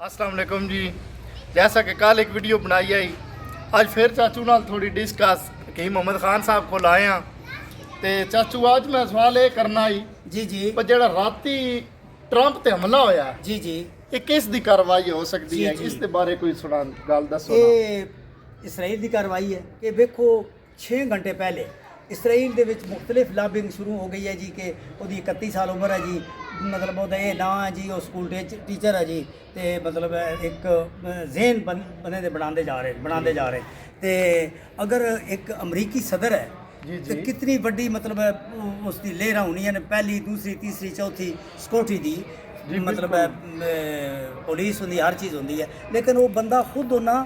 अस्सलाम वालेकुम जी। जैसा कि कल एक वीडियो बनाई आई, आज फिर चाचू नाल थोड़ी डिस्कस कि मोहम्मद खान साहब को लाए हैं। तो चाचू आज मैं सवाल ये करना ही जी जी पर जेड़ा राती ट्रंप ते हमला होया जी जी ये किस दी कार्रवाई हो सकती जी, है, जी। इस दे बारे कोई सुना गल दसो ना। ਇਹ ਇਸਰਾਈਲ ਦੀ ਕਾਰਵਾਈ ਹੈ ਕਿ ਵੇਖੋ 6 ਘੰਟੇ ਪਹਿਲੇ ਇਸਰਾਈਲ ਦੇ ਵਿੱਚ ਮੁxtਲਿਫ ਲਾਬਿੰਗ ਸ਼ੁਰੂ ਹੋ ਗਈ ਹੈ ਜੀ ਕਿ ਉਹਦੀ 31 ਸਾਲ ਉਮਰ ਹੈ ਜੀ, ਮਤਲਬ ਉਹਦਾ ਇਹ ਨਾਂ ਹੈ ਜੀ, ਉਹ ਸਕੂਲ ਟੀਚਰ ਹੈ ਜੀ, ਤੇ ਮਤਲਬ ਇੱਕ ਜ਼ੇਨ ਬੰਦੇ ਦੇ ਬਣਾਉਂਦੇ ਜਾ ਰਹੇ ਤੇ ਅਗਰ ਇੱਕ ਅਮਰੀਕੀ ਸਦਰ ਹੈ ਜੀ, ਤੇ ਜੀ। ਕਿਤਨੀ ਵੱਡੀ ਮਤਲਬ ਉਸ ਦੀ ਲਹਿਰਾਂ ਹੋਣੀਆਂ ਨੇ, ਪਹਿਲੀ ਦੂਸਰੀ ਤੀਸਰੀ ਚੌਥੀ ਸਿਕਿਉਰਟੀ ਦੀ ਜੀ, ਮਤਲਬ ਬਿਲਕੁਲ। ਪੁਲਿਸ ਹੁੰਦੀ, ਹਰ ਚੀਜ਼ ਹੁੰਦੀ ਹੈ, ਲੇਕਿਨ ਉਹ ਬੰਦਾ ਖੁਦ ਉਹਨਾਂ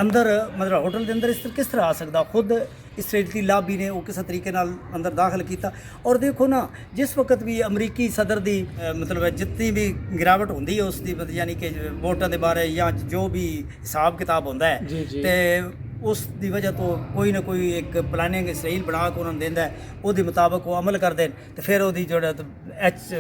ਅੰਦਰ ਮਤਲਬ ਹੋਟਲ ਦੇ ਅੰਦਰ ਇਸ ਤਰ੍ਹਾਂ ਕਿਸ ਤਰ੍ਹਾਂ ਆ ਸਕਦਾ। ਖੁਦ ਇਸਰਾਈਲੀ ਲਾਬੀ ਨੇ ਉਹ ਕਿਸੇ ਤਰੀਕੇ ਨਾਲ ਅੰਦਰ ਦਾਖਲ ਕੀਤਾ। ਔਰ ਦੇਖੋ ਨਾ, ਜਿਸ ਵਕਤ ਵੀ ਅਮਰੀਕੀ ਸਦਰ ਦੀ ਮਤਲਬ ਜਿੰਨੀ ਵੀ ਗਿਰਾਵਟ ਹੁੰਦੀ ਹੈ ਉਸ ਦੀ ਮਤਲਬ ਯਾਨੀ ਕਿ ਵੋਟਾਂ ਦੇ ਬਾਰੇ ਜਾਂ ਜੋ ਵੀ ਹਿਸਾਬ ਕਿਤਾਬ ਹੁੰਦਾ ਹੈ ਜੀ, ਜੀ। ਤੇ ਉਸ ਦੀ ਵਜ੍ਹਾ ਤੋਂ ਕੋਈ ਨਾ ਕੋਈ ਇੱਕ ਪਲਾਨਿੰਗ ਇਸਰਾਈਲ ਬਣਾ ਕੇ ਉਹਨਾਂ ਨੂੰ ਦਿੰਦਾ ਹੈ, ਉਹਦੇ ਮੁਤਾਬਕ ਉਹ ਅਮਲ ਕਰਦੇ ਨੇ ਤੇ ਫਿਰ ਉਹਦੀ ਜਿਹੜਾ ਐਚ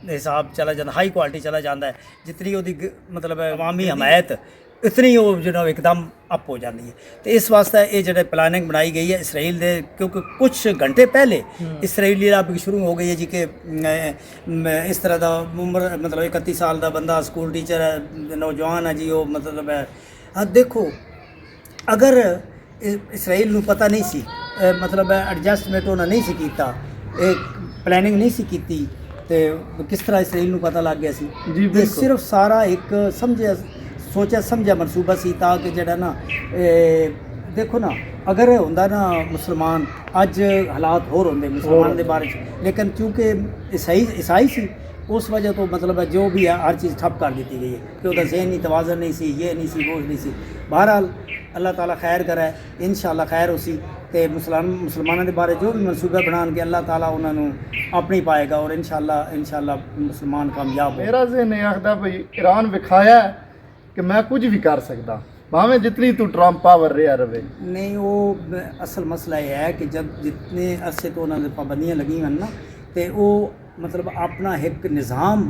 ਹਿਸਾਬ ਚਲਾ ਜਾਂਦਾ, ਹਾਈ ਕੁਆਲਿਟੀ ਚਲਾ ਜਾਂਦਾ ਹੈ। ਜਿਤਨੀ ਉਹਦੀ ਮਤਲਬ ਅਵਾਮੀ ਹਮਾਇਤ ਇਤਨੀ ਉਹ ਜਿਹੜਾ ਇੱਕਦਮ ਅਪ ਹੋ ਜਾਂਦੀ ਹੈ। ਤੇ ਇਸ ਵਾਸਤੇ ਇਹ ਜਿਹੜੇ ਪਲਾਨਿੰਗ ਬਣਾਈ ਗਈ ਹੈ ਇਸਰਾਈਲ ਦੇ, ਕਿਉਂਕਿ ਕੁਝ ਘੰਟੇ ਪਹਿਲੇ ਇਸਰਾਈਲੀ ਲਾਬਿੰਗ ਸ਼ੁਰੂ ਹੋ ਗਈ ਹੈ ਜੀ ਕਿ ਇਸ ਤਰ੍ਹਾਂ ਦਾ ਉਮਰ ਮਤਲਬ 31 ਸਾਲ ਦਾ ਬੰਦਾ ਸਕੂਲ ਟੀਚਰ ਹੈ, ਨੌਜਵਾਨ ਹੈ ਜੀ, ਉਹ ਮਤਲਬ ਹੈ। ਦੇਖੋ ਅਗਰ ਇਸਰਾਈਲ ਨੂੰ ਪਤਾ ਨਹੀਂ ਸੀ, ਮਤਲਬ ਐਡਜਸਟਮੈਂਟ ਉਹਨਾਂ ਨਹੀਂ ਸੀ ਕੀਤਾ, ਇਹ ਪਲੈਨਿੰਗ ਨਹੀਂ ਸੀ ਕੀਤੀ, ਤੇ ਕਿਸ ਤਰ੍ਹਾਂ ਇਸਰਾਈਲ ਨੂੰ ਪਤਾ ਲੱਗ ਗਿਆ ਸੀ। ਜੀ, ਇਹ ਬਿਲਕੁਲ। ਸਿਰਫ ਸਾਰਾ ਇੱਕ ਸੋਚਿਆ ਸਮਝਿਆ ਮਨਸੂਬਾ ਸੀ ਤਾਂ ਕਿ ਜਿਹੜਾ ਨਾ ਦੇਖੋ ਨਾ, ਅਗਰ ਹੁੰਦਾ ਨਾ ਮੁਸਲਮਾਨ, ਅੱਜ ਹਾਲਾਤ ਹੋਰ ਹੁੰਦੇ ਮੁਸਲਮਾਨ ਦੇ ਬਾਰੇ 'ਚ, ਲੇਕਿਨ ਕਿਉਂਕਿ ਈਸਾਈ ਸੀ ਉਸ ਵਜ੍ਹਾ ਤੋਂ ਮਤਲਬ ਜੋ ਵੀ ਹੈ ਹਰ ਚੀਜ਼ ਠੱਪ ਕਰ ਦਿੱਤੀ ਗਈ ਹੈ ਕਿ ਉਹਦਾ ਜ਼ਹਿਨੀ ਤਵਾਜ਼ਨ ਨਹੀਂ ਸੀ, ਇਹ ਨਹੀਂ ਸੀ, ਉਹ ਨਹੀਂ ਸੀ। ਬਹਰਹਾਲ ਅੱਲਾਹ ਤਾਲਾ ਖੈਰ ਕਰੇ, ਇਨਸ਼ਾਅੱਲਾ ਖੈਰ ਹੋਸੀ ਤੇ ਮੁਸਲਮਾਨਾਂ ਦੇ ਬਾਰੇ ਜੋ ਵੀ ਮਨਸੂਬਾ ਬਣਾਉਣਗੇ ਅੱਲਾਹ ਤਾਲਾ ਉਹਨਾਂ ਨੂੰ ਆਪਣੀ ਪਾਏਗਾ ਔਰ ਇਨਸ਼ਾਅੱਲਾ ਮੁਸਲਮਾਨ ਕਾਮਯਾਬ ਹੋ। मेरा ज़हन ये आखदा भाई ईरान विखाया है कि मैं कुछ भी कर सकता, भावें जितनी तू ट्रंप पावर रहा रहे। नहीं, वो असल मसला ये है कि जब जितने अरसे तो उन्होंने पाबंदियाँ लगी हैं ना, तो वो मतलब अपना एक निज़ाम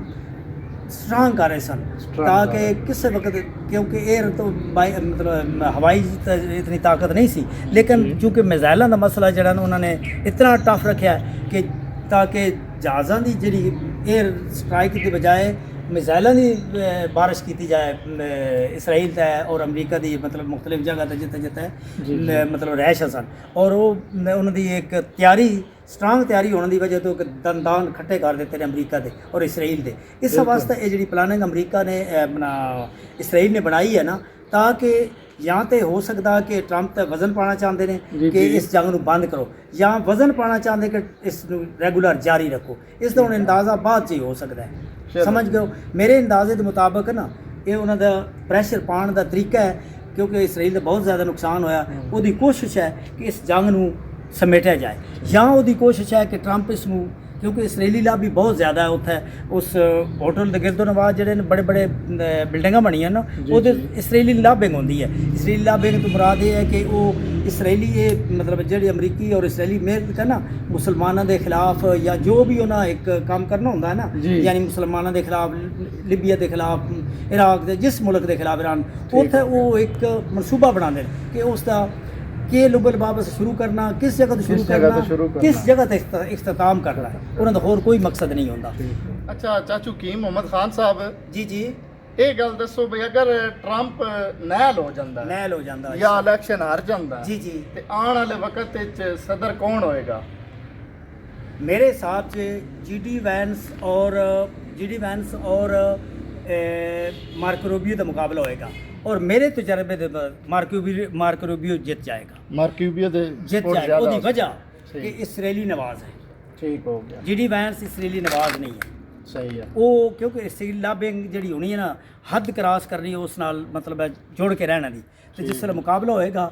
स्ट्रांग कर रहे सन ताकि किसी वक्त, क्योंकि एयर तो मतलब हवाई इतनी ताकत नहीं सी, लेकिन चूँकि मिज़ाइलों का मसला जरा उन्होंने इतना टफ रखा है कि ताकि जहाज़ों की जी एयर स्ट्राइक की बजाय मिज़ाइलों की बारिश की जाए इसराइल तै और अमरीका की मतलब मुख्तलिफ जगह तक जिते जिते मतलब रैश सन। और वो उन्होंने एक तैयारी स्ट्रांग तैयारी होने की वजह तो दंदान खट्टे कर देते हैं अमरीका के और इसराइल के। इस वास्ते ये जी प्लानिंग अमरीका ने अपना इसराइल ने बनाई है ना, ताकि या तो हो सकता कि ट्रंप तो वजन पाना चाहते हैं कि इस जंग को बंद करो, या वजन पाना चाहते कि इस रेगूलर जारी रखो। इसका हुण अंदाज़ा बाद च ही हो सकता है, समझ गए। मेरे अंदाजे के मुताबिक ना ये उन्होंने प्रैशर पाने का तरीका है, क्योंकि इसराइल का बहुत ज़्यादा नुकसान होया, उसकी कोशिश है कि इस जंग को समेटिया जाए, या उसकी कोशिश है कि ट्रंप इसनूं, क्योंकि इसराइली लाबी बहुत ज़्यादा है उत्थे, उस होटल के गिरदो नवाज ਜਿਹੜੇ बड़े बड़े बिल्डिंगां ਬਣੀਆਂ ना, ਉਹਦੇ इसराइली लाबिंग होंदी है। इसराइली लाबिंग तो मुराद ये है कि वो इसराइली ये मतलब ਜਿਹੜੇ अमरीकी और इसराइली मिल के ना मुसलमानों के खिलाफ या जो भी उन्हें एक काम करना होंदा है ना, यानी मुसलमानों के खिलाफ, लीबिया के खिलाफ, इराक के जिस मुल्क के खिलाफ, ईरान, उत्थे वो एक मनसूबा बनाते हैं कि उसका कि लुबल वापस शुरू करना, किस जगह तो शुरू करना, किस जगह तक इख्तिताम करना है, उन्होंने होर कोई मकसद नहीं होता। अच्छा चाचू की मोहम्मद खान साहब जी जी ਇਹ ਗੱਲ ਦੱਸੋ ਵੀ ਅਗਰ ਟਰੰਪ ਨੈਲ ਹੋ ਜਾਂਦਾ ਹੈ नैल हो जाता ਜਾਂ ਇਲੈਕਸ਼ਨ ਹਾਰ ਜਾਂਦਾ जी जी ਤੇ ਆਉਣ ਵਾਲੇ ਵਕਤ ਵਿੱਚ ਸਦਰ ਕੌਣ ਹੋਏਗਾ? मेरे हिसाब से जी डी वैंस और मार्को रूबियो का मुकाबला होएगा, और मेरे तजर्बे से मार्को रूबियो जीत जाएगा, ਮਾਰਕਿਊਬੀਆ ਦੇ जीत support जाएगा। ਜ਼ਿਆਦਾ उसकी वजह सही। कि इसराइली नवाज है, ਠੀਕ ਹੋ ਗਿਆ, जी डी वैंस इसराइली नवाज नहीं है। ਸਹੀ ਹੈ। ਉਹ ਕਿਉਂਕਿ ਇਸਰਾਈਲ ਲਾਬਿੰਗ ਜਿਹੜੀ ਹੋਣੀ ਹੈ ਨਾ, ਹੱਦ ਕਰਾਸ ਕਰਨੀ ਹੈ ਉਸ ਨਾਲ, ਮਤਲਬ ਹੈ ਜੁੜ ਕੇ ਰਹਿਣਾ ਦੀ। ਤੇ ਜਿਸ ਵੇਲੇ ਮੁਕਾਬਲਾ ਹੋਏਗਾ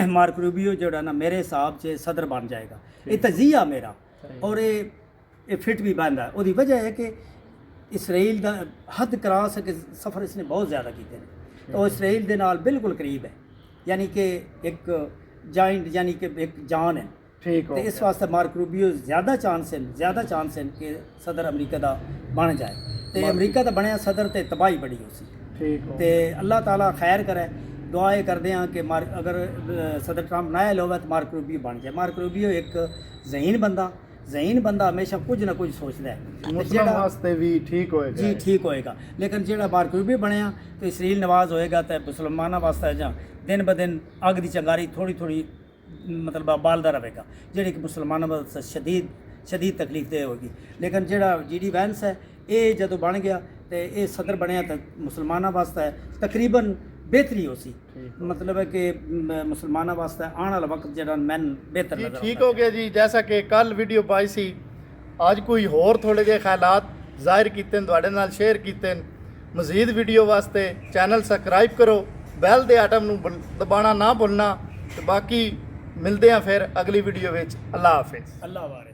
ਮਾਰਕ ਰੂਬੀਓ ਜਿਹੜਾ ਨਾ ਮੇਰੇ ਹਿਸਾਬ 'ਚ ਸਦਰ ਬਣ ਜਾਏਗਾ। ਇਹ ਤਜ਼ੀਆ ਮੇਰਾ, ਔਰ ਇਹ ਫਿਟ ਵੀ ਬਣਦਾ। ਉਹਦੀ ਵਜ੍ਹਾ ਹੈ ਕਿ इसराइल का हद क्रास के सफ़र इसने बहुत ज़्यादा किए हैं, तो इसराइल के नाल बिल्कुल करीब है, यानी कि एक जाइंट, यानी कि एक जान है। ठीक हो तो इस वास्ते मार्क रूबियो ज़्यादा चांस हैं कि सदर अमरीका का बन जाए। ਤੇ ਅਮਰੀਕਾ ਦਾ ਬਣਿਆ ਸਦਰ ਤੇ ਤਬਾਹੀ ਬੜੀ ਹੋ ਸੀ ਠੀਕ ਹੋ ਤੇ ਅੱਲਾਹ ਤਾਲਾ ਖੈਰ ਕਰੇ ਦੁਆ ਇਹ ਕਰਦੇ ਹਾਂ ਕਿ ਅਗਰ ਸਦਰ ਟਰੰਪ ਨਾ ਹੋਵੇ ਤਾਂ ਮਾਰਕ ਰੂਬੀਓ ਬਣ ਜਾਏ। ਮਾਰਕ ਰੂਬੀਓ ਇੱਕ ਜ਼ਹੀਨ ਬੰਦਾ ਹਮੇਸ਼ਾ ਕੁਝ ਨਾ ਕੁਝ ਸੋਚਦਾ ਹੈ ਮੁਸਲਮਾਨ ਵਾਸਤੇ ਵੀ ਠੀਕ ਹੋਏਗਾ ਜੀ ਠੀਕ ਹੋਏਗਾ। ਲੇਕਿਨ ਜਿਹੜਾ ਮਾਰਕ ਰੂਬੀਓ ਬਣਿਆ ਤੇ ਇਸਰਾਈਲ ਨਵਾਜ਼ ਹੋਏਗਾ ਤੇ ਮੁਸਲਮਾਨਾਂ ਵਾਸਤੇ ਜਾਂ ਦਿਨ ਬ ਦਿਨ ਅੱਗ ਦੀ ਚੰਗਾਰੀ ਥੋੜੀ ਮਤਲਬ ਬਾਲਦਾ ਰਹੇਗਾ, ਜਿਹੜੀ ਕਿ ਮੁਸਲਮਾਨਾਂ ਵਾਸਤੇ ਸ਼ਦੀਦ ਤਕਲੀਫ ਦੇ ਹੋਗੀ। ਲੇਕਿਨ ਜਿਹੜਾ GD ਵੈਂਸ ਹੈ ਇਹ ਜਦੋਂ ਬਣ ਗਿਆ ਤੇ ਇਹ ਸਦਰ ਬਣਿਆ ਤਾਂ ਮੁਸਲਮਾਨਾਂ ਵਾਸਤੇ ਤਕਰੀਬਨ बेहतरी हो सी, मतलब है कि मुसलमानों वास्ते आने वाला वक्त जरा मैन बेहतर जी नजर ठीक आता हो गया जी। जैसा कि कल वीडियो पाई सी, आज कोई होर थोड़े जे ख्यालात ज़ाहिर कीते तुहाडे नाल शेयर कीते। मज़ीद वीडियो वास्ते चैनल सबसक्राइब करो, बैल दे आइटम नूं दबाना ना भुलना। ते बाकी मिलते हैं फिर अगली वीडियो विच। अल्लाह हाफिज़। अल्लाह वारे।